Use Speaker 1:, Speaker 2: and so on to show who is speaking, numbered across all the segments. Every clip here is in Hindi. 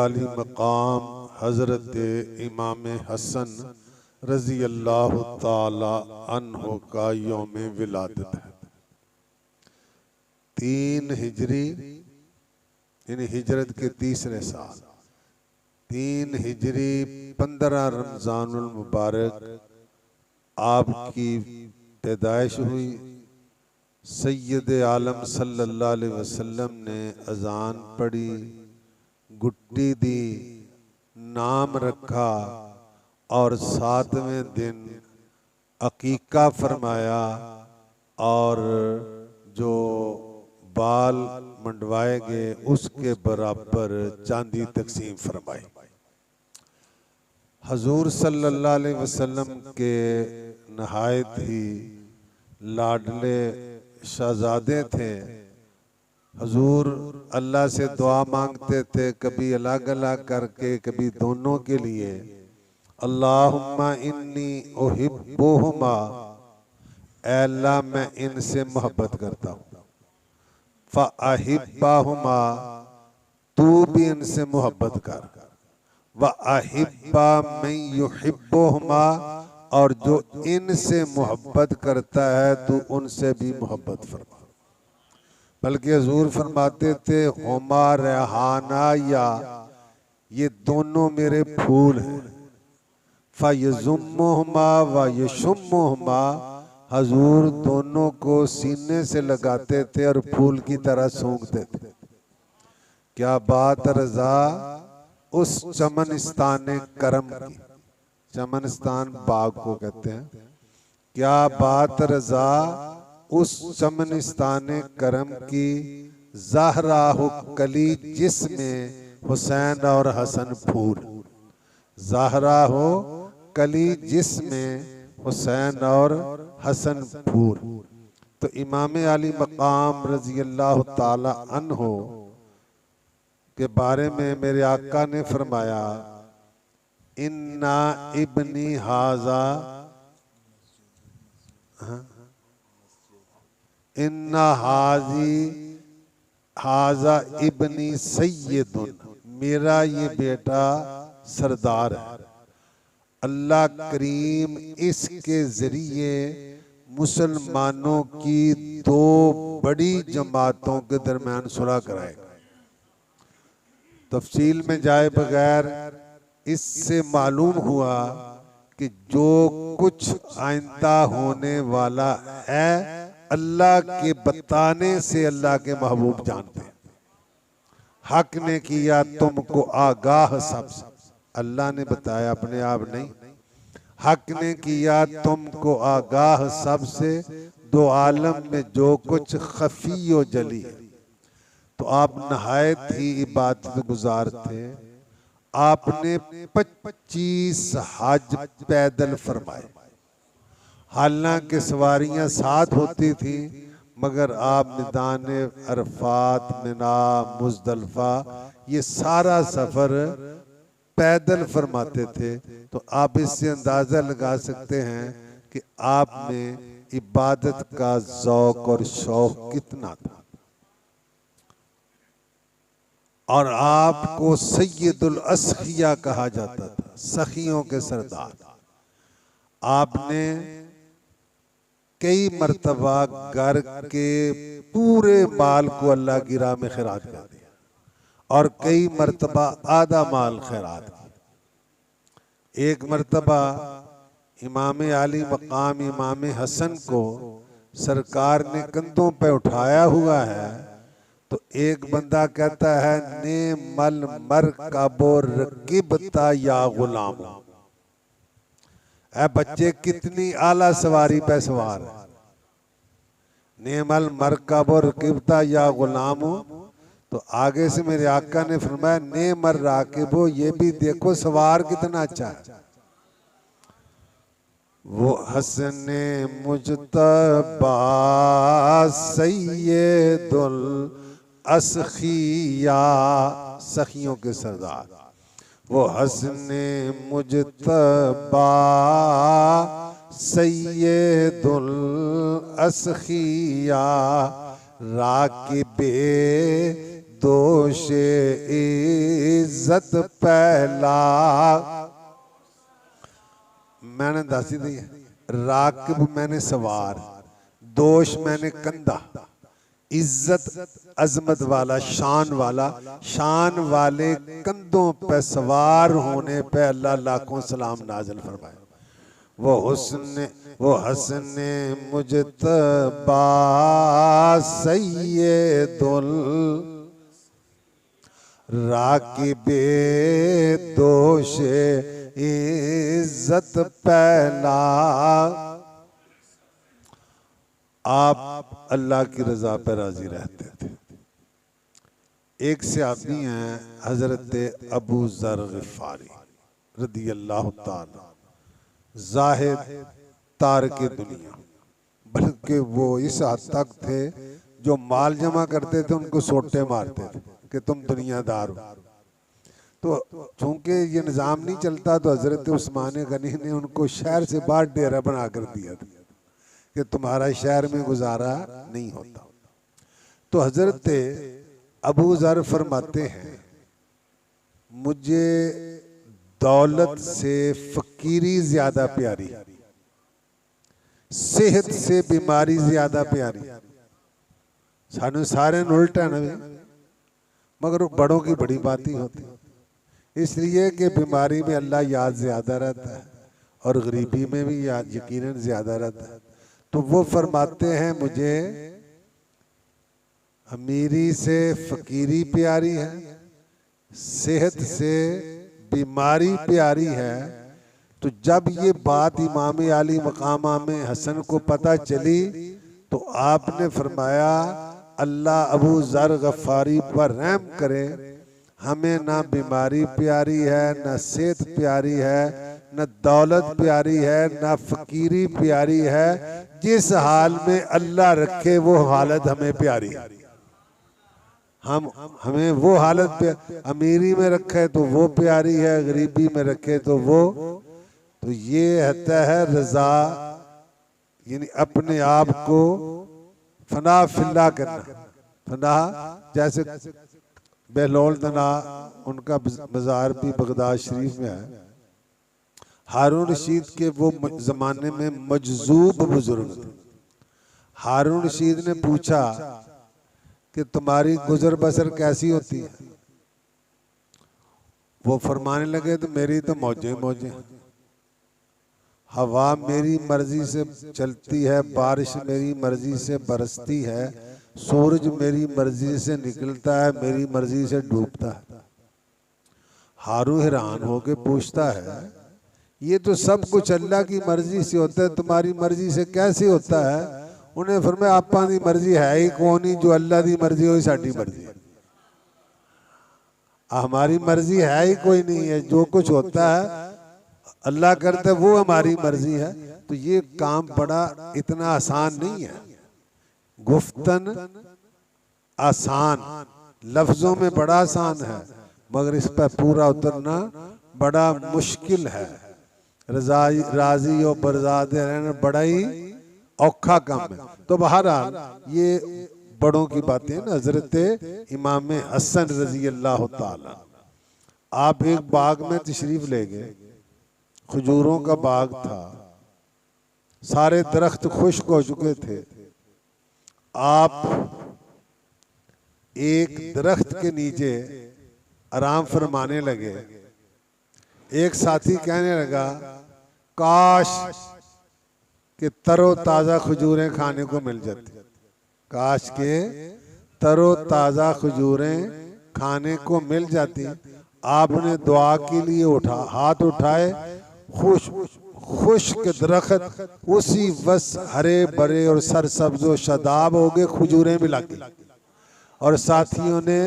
Speaker 1: आली मकाम हज़रत इमाम हसन रज़ी अल्लाह ताला अन्हो का यौम विलादत है। 3 हिजरी यानी हिजरत के तीसरे साल, 3 हिजरी 15 रमज़ानुल मुबारक आपकी पैदाइश हुई। सैयद आलम सल्लल्लाहु अलैहि वसल्लम ने अजान पढ़ी, गुट्टी दी, नाम रखा और 7वें दिन अकीका फरमाया और जो बाल मंडवाए गए उसके बराबर चांदी तकसीम फरमाई। हजूर सल्लल्लाहु अलैहि वसल्लम के नहायत ही लाडले शहजादे थे। हजूर अल्लाह से दुआ मांगते थे, कभी अलग अलग करके, कभी दोनों के लिए। अल्लाहुम्मा इन्नी उहिब्बुहुमा, ऐ अल्लाह मैं इनसे मोहब्बत करता हूँ। फ़अहिब्बाहुमा, तू भी इनसे मोहब्बत कर। व अहिब्बा मैं युहिब्बुहुमा, और जो इनसे मोहब्बत करता है तू उनसे भी मोहब्बत फरमा। बल्कि हजूर फरमाते थे, हुमा रेहाना, या ये दोनों मेरे फूल हैं। फ़यज़ुम्मुहुमा व यशुम्मुहुमा, हजूर दोनों को सीने से लगाते थे और फूल की तरह सूंघते थे। क्या बात रज़ा उस चमनिस्तान करम की, चमनिस्तान बाग को कहते हैं। क्या बात रज़ा उस चमनिस्तान करम की, ज़हरा हो कली जिसमें हुसैन और हसन फूल। ज़हरा हो कली जिसमें हुसैन और हसन फूल। तो इमाम आली मकाम रज़ी अल्लाह ताला अन्हो के बारे में मेरे आका ने फरमाया, इन्ना इब्नी हाजा, इन्ना हाजा इब्नी सैयदुन, मेरा ये बेटा सरदार है। अल्लाह करीम इसके जरिए मुसलमानों की 2 बड़ी जमातों के दरमियान सुलह कराएगा। तफसील में जाए बगैर इससे मालूम हुआ कि जो कुछ आइंदा होने वाला है अल्लाह के बताने से अल्लाह के महबूब जानते हैं। हक ने किया तुमको आगाह सबसे, अल्लाह ने बताया, अपने आप नहीं। हक ने किया तुमको आगाह सबसे, 2 आलम में जो कुछ खफी व जली है। तो आप नहायत ही इबादत गुजार थे। आपने 25 हज पैदल फरमाए। हालांकि सवारियां साथ होती थी, मगर आप मैदान अरफात, मिना, मुजदलफा, ये सारा सफर पैदल फरमाते थे। तो आप इससे अंदाजा लगा सकते हैं कि आप में इबादत का ज़ौक और शौक कितना था। और आपको सैयदुल अस्खिया कहा जाता था, सखियों के सरदार। आपने कई मर्तबा घर के पूरे माल को अल्लाह की राह में खैरात कर दिया और कई मर्तबा आधा माल खैरात किया। एक मर्तबा इमाम आली मकाम इमाम हसन को सरकार ने कंधों पे उठाया हुआ है, तो एक बंदा कहता है, ने मल मर काबो रकिबता या गुलाम, ऐ बच्चे कितनी आला सवारी पे सवार है। नेमल मरकब रकिबता या गुलाम। तो आगे से मेरे आका ने फरमाया, ने मर राकिबो, ये भी देखो सवार कितना अच्छा है। वो हसने मुजतबा सैयदुल अस्खिया, सखियों के सरदार। वो हसने मुजतबा सैयदुल अस्खिया, राकिबे दोष इज्जत पहला। मैंने दस दी राकिब मैंने सवार, दोष मैंने कंधा, इज्जत अजमत वाला शान वाला, शान वाले कंधों पे सवार होने पे अल्लाह लाखों सलाम नाज़िल फरमाए। वो हसने मुजतबा सैयदुल राकिबे दोष इज्जत पहला। आप अल्लाह की रजा पर राजी रहते थे। एक सहाबी हैं हजरत अबू ज़र ग़िफ़ारी रदी अल्लाह ताला, ज़ाहिद तारके दुनिया, बल्कि वो इस हद तक थे जो माल जमा करते थे उनको सोटे मारते थे कि तुम दुनियादार हो। तो चूंकि ये निज़ाम नहीं चलता तो हजरत उस्मान गनी ने उनको शहर से बाहर डेरा बना कर दिया था कि तुम्हारा शहर में गुजारा नहीं होता। तो हजरत अबू ज़र फरमाते हैं मुझे दौलत से फकीरी ज्यादा प्यारी, सेहत से बीमारी ज्यादा प्यारी। सानू सारे उल्टा ना, मगर बड़ों की बड़ी बात ही होती, इसलिए कि बीमारी में अल्लाह याद ज्यादा रहता है और गरीबी में भी याद यकीनन ज्यादा रहता है। तो वो फरमाते हैं मुझे अमीरी से फकीरी प्यारी है, सेहत से बीमारी प्यारी है। तो जब ये बात इमाम अली मकाम में हसन को पता चली तो आपने फरमाया अल्लाह अबू ज़र ग़फ़ारी पर रहम करे, हमें ना बीमारी प्यारी है, ना सेहत प्यारी है, न दौलत प्यारी है, ना फकीरी प्यारी है। जिस हाल में अल्लाह रखे वो हालत हमें प्यारी है। हमें वो हालत पे अमीरी में रखे तो वो प्यारी है, गरीबी में रखे तो वो। तो ये होता है रजा, यानी अपने आप को फना फिल्ला करना। फना जैसे बेलोल तना उनका मज़ार भी बगदाद शरीफ में है। हारून रशीद के वो जमाने में मजजूब बुजुर्ग थे। हारून रशीद ने पूछा कि तुम्हारी गुजर बसर कैसी होती है? वो फरमाने लगे तो मेरी तो मौजें मौजें, हवा मेरी मर्जी से चलती है, बारिश मेरी मर्जी से बरसती है, सूरज मेरी मर्जी से निकलता है, मेरी मर्जी से डूबता है। हारू हैरान होके पूछता है ये तो सब कुछ अल्लाह की मर्जी से होता है, तुम्हारी मर्जी से कैसे होता है? उन्हें फरमाया आपां दी मर्जी है ही कौन ही, जो अल्लाह दी मर्जी हो साडी मर्जी है। हमारी मर्जी है ही कोई नहीं है, जो कुछ होता है अल्लाह करता है वो हमारी मर्जी है। तो ये काम बड़ा इतना आसान नहीं है, गुफ्तन आसान, लफ्जों में बड़ा आसान है, मगर इस पर पूरा उतरना बड़ा मुश्किल है। राजी और बरजादे रहना बड़ा ही औखा काम है। तो बहरहाल ये बड़ों की बातें ना। हजरत इमाम हसन रजी अल्लाह ताला, आप एक बाग में तशरीफ ले गए, खजूरों का बाग था, सारे दरख्त खुश्क हो चुके थे। आप एक दरख्त के नीचे आराम फरमाने लगे। एक साथी कहने लगा काश कि तरो ताज़ा खजूरें खाने को मिल जाती, काश के तरो ताज़ा खजूरें खाने को मिल जाती। आपने दुआ के लिए हाथ उठाए, खुश्क दरख्त उसी वस हरे भरे और सरसब्ज और शादाब हो गए, खजूरें भी लगी और साथियों ने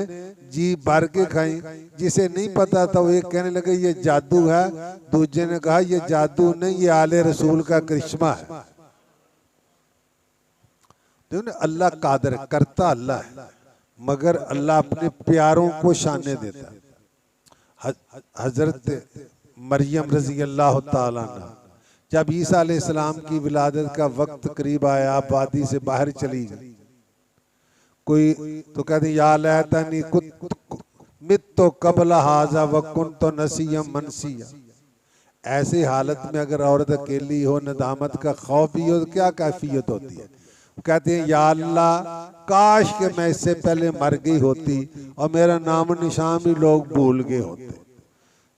Speaker 1: जी भर के खाई। जिसे नहीं पता था वो एक कहने लगे ये जादू है, दूसरे ने कहा ये जादू नहीं, ये आले रसूल का करिश्मा है। अल्लाह कादर करता अल्लाह है, मगर अल्लाह अपने प्यारों को शाने देता है। हजरत मरियम रजी अल्लाह ताला जब ईसा अलैहिस्सलाम की विलादत का वक्त करीब आया, आप वादी से बाहर चली गई, कोई तो कहते या लैतनी कुत मित तो कबल हाजा वकुन तो नसीयम मनसिया। ऐसी हालत में अगर औरत अकेली हो, नदामत का खौफ भी हो, तो क्या कैफियत होती है। कहते हैं या अल्लाह काश के मैं इससे पहले मर गई होती और मेरा नाम निशान भी लोग भूल गए होते।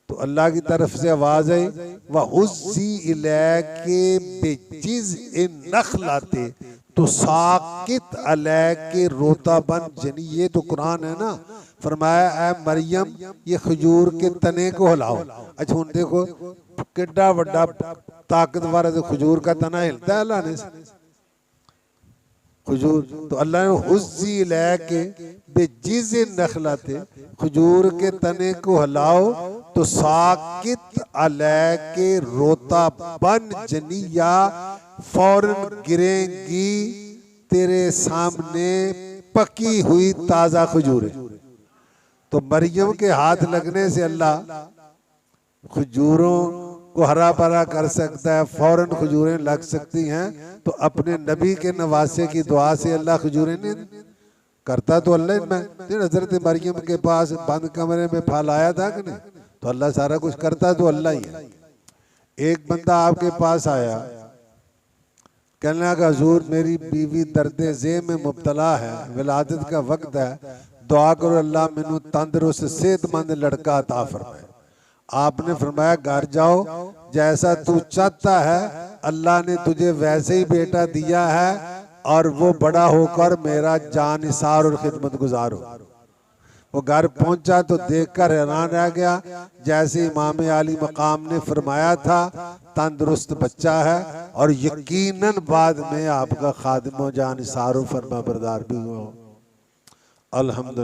Speaker 1: तो अल्लाह की तरफ से आवाज आई वहुज़्ज़ी इलैके बिजिज़्इ नख़लाते तो साकित अलैके रोता बन जनी। ये तो कुरान है ना। फरमाया ऐ मरियम ये खजूर के तने को हिलाओ। अच्छा हुण देखो किड्डा वड्डा ताकतवर है, खजूर का तना हिलता है हिलाने से। खजूर तो अल्लाह ने हुज़्ज़ी इलैके बिजिज़्इ नख़लाते खजूर के तने को हिलाओ तो साकित अलैके रोता बन जनिया, फौरन गिरेंगी तेरे सामने पकी हुई ताजा खजूरें। तो मरियम के हाथ लगने से अल्लाह खजूरों को हरा भरा कर सकता है, फौरन खजूरें लग सकती हैं। तो अपने नबी के नवासे की दुआ से अल्लाह खजूरें नहीं करता तो अल्लाह में हजरत मरियम के पास बंद कमरे में फल आया था कि नहीं। तो अल्लाह सारा कुछ करता तो अल्लाह ही है। एक बंदा आपके पास आया, कहने लगा हुजूर मेरी बीवी दर्द ज़े में मुब्तला है, विलादत का वक्त है, दुआ करो अल्लाह मैनू तंदुरुस्त सेहतमंद लड़का अता फरमाए। आपने फरमाया घर जाओ, जैसा तू चाहता है अल्लाह ने तुझे वैसे ही बेटा दिया है और वो बड़ा होकर मेरा जानिसार और खिदमत गुजार हो। वो घर पहुंचा तो देखकर हैरान रह गया, जैसे इमाम आली मकाम ने फरमाया था तंदुरुस्त बच्चा है और यकीनन बाद में आपका खादिम व जानिसार फरमा बरदार भी हो। अल्हम्दुलिल्लाह।